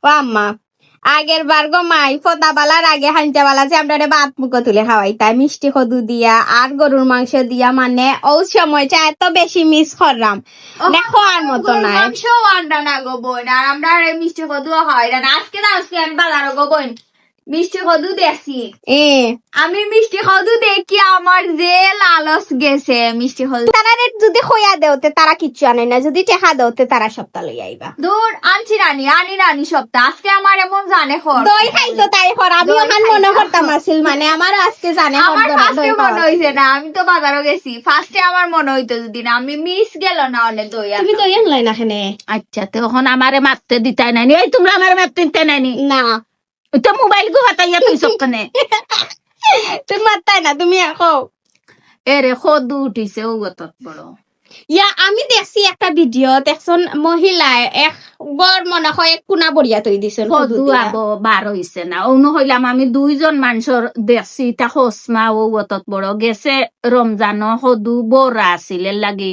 ও আম্মা আগের বার গো মাই ফোদাবালার আগে হাঞ্চাবালা যে আমরা ভাত মুখো তুলে খাওয়াইতাই মিষ্টি কদু দিয়া আর গরুর মাংস দিয়া মানে ও সময়টা এত বেশি মিস করলাম দেখো আর মতো নাই মাংস আন্ডা না গো বোন আর আমরা মিষ্টি কদু হয় না আজকে আমি বাজারও গো বোন মিষ্টি কদু দেখছি আমি মিষ্টি কদু দেখি আমার যে লালস গেছে মিষ্টি কদু তারা যদি খোয়া দেওতে তারা কিচ্ছু আনে না যদি টেকা দেওতে তারা সপ্তাহ লই আইবা দূর আনছি রানী সপ্তাহ আজকে আমার এমন জানে দই খাইতো তাই কর আমি ওখান মনে করতাম আসিল মানে আমারও আজকে জানে আমার ফার্স্টে মনে হইছে না আমি তো বাজারও গেছি ফার্স্টে আমার মনে হইতো যদি না আমি মিস গেল না অনেক দই তুমি দই আনলাই না এখানে আচ্ছা তখন আমারে মারতে দিতাই নাই এই তোমরা আমার মারতে দিতে নাই না তো মোবাইল গো হাতাইয়া তুই সবখানে তুমি মারতাই না তুমি এখন এরে খদু উঠিছে ও গত বড় ইয়া আমি দেখছি একটা ভিডিও দেখছন মহিলায় এক গড় মনে হয় এক কোনা বড়িয়া তৈ দিছেন খদু আবো বার হইছে না অন্য হইলাম আমি দুইজন মানুষের দেখছি তা হসমা ও গত বড় গেছে রমজান খদু বড়া আছিল লাগি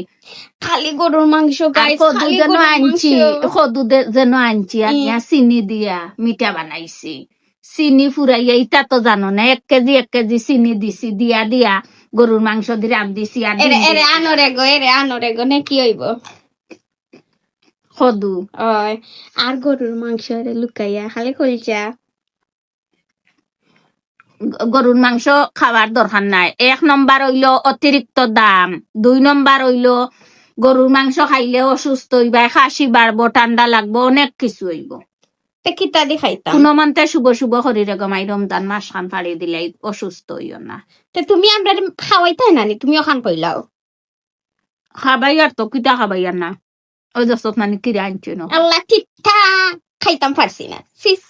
খালি গরুর মাংস গাইস খদু যেন আনছি খদু যেন আনছি আনিয়া চিনি দিয়া মিঠা বানাইছি চিনি ফুরাইয়া ইটা তো জানো না 1 কেজি চিনি দিছি দিয়া দিয়া গরুর মাংস দিয়ে রাম দিছি আর এরে আনরে গো নে কি হইব খদু ওই আর গরুর মাংস রে লুকাইয়া খালি কলচা গরুর মাংস খাওয়ার দরকার নাই 1 নম্বর হইল অতিরিক্ত দাম 2 নম্বর হইল গরুর মাংস খাইলে অসুস্থ হইবা খাসি বাড়বো ঠান্ডা লাগবো অনেক কিছু হইব তে কিতা দি খাইতাম কোনো মন্তে শুভ শরীরে গমাই রমজান মাস খান ফাড়ি দিলে অসুস্থ হইও না তে তুমি আমরা খাওয়াইতাই না তুমি ওখান কইলাও খাবাই আর তো কিতা খাবাই আর না ওই দশত মানে কিরা আনছে না আল্লাহ তিতা খাইতাম পারছি না সিস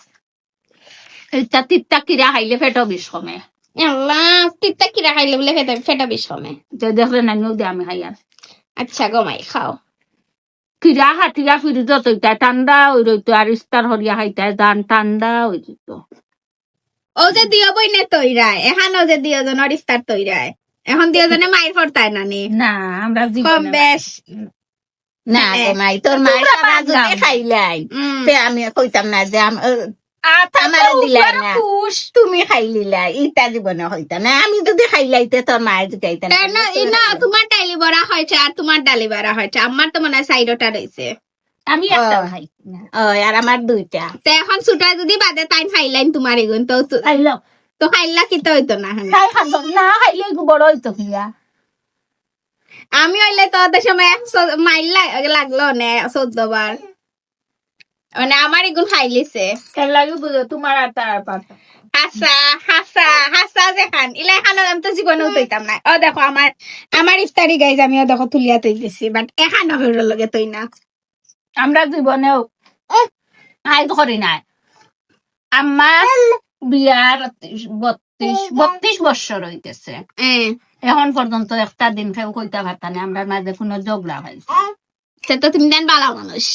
এটা তিতা কিরা খাইলে ফেটো বিষ কমে আল্লাহ তিতা কিরা খাইলে বলে ফেটা বিষ কমে দেখলে না নিও দে আমি খাই আর আচ্ছা গমাই খাও কিরা হাতিয়া ফিরিত তৈতা ঠান্ডা ওই রইতো আর ইস্তার হরিয়া খাইতা ধান ঠান্ডা ওই যেত ও যে দিও বই নে তৈরায় এখানেও যে দিও জনের ইস্তার তৈরায় এখন দিও জনে মায়ের ফরতায় না নি না আমরা কম জীবনে বেশ না গো মাই তোর মায়ের সারা যদি খাইলাই তে আমি কইতাম না যে আমার দিলাই না তুমি খাইলিলা ইটা জীবনে হইতা না আমি যদি খাইলাইতে তোর মায়ের জিগাইতা না না তোমার ডালি বড়া হয়েছে আর তোমার ডালি বড়া হয়েছে আমার তো মনে হয় সাইডটা রয়েছে আমি একটা খাই আর আমার দুইটা তো এখন ছুটা যদি বাদে তাই খাইলাইন তোমার এগুন তো খাইলো তো খাইলা কি তো হইতো না তাই খাইতো না খাইলে বড় হইতো কিয়া আমি হইলে তো ওদের সময় 100 মাইল লাগলো না 14 বার মানে আমার এগুন খাইলিছে কেন লাগে বুঝো তোমার আর তার পাতা হাসা যে খান ইলা খানো আমি তো জীবনেও তৈতাম না ও দেখো আমার ইফতারি গাইজ আমিও দেখো তুলিয়া তৈ গেছি বাট এখানো হইর লগে তৈ না আমরা জীবনেও আই করি নাই আমার বিয়ার 32 বছর হইতেছে এখন পর্যন্ত একটা দিন কেউ কইতা পারতা না আমরা মাঝে কোনো ঝগড়া হয়েছে সে তো তুমি দেন বালা মানুষ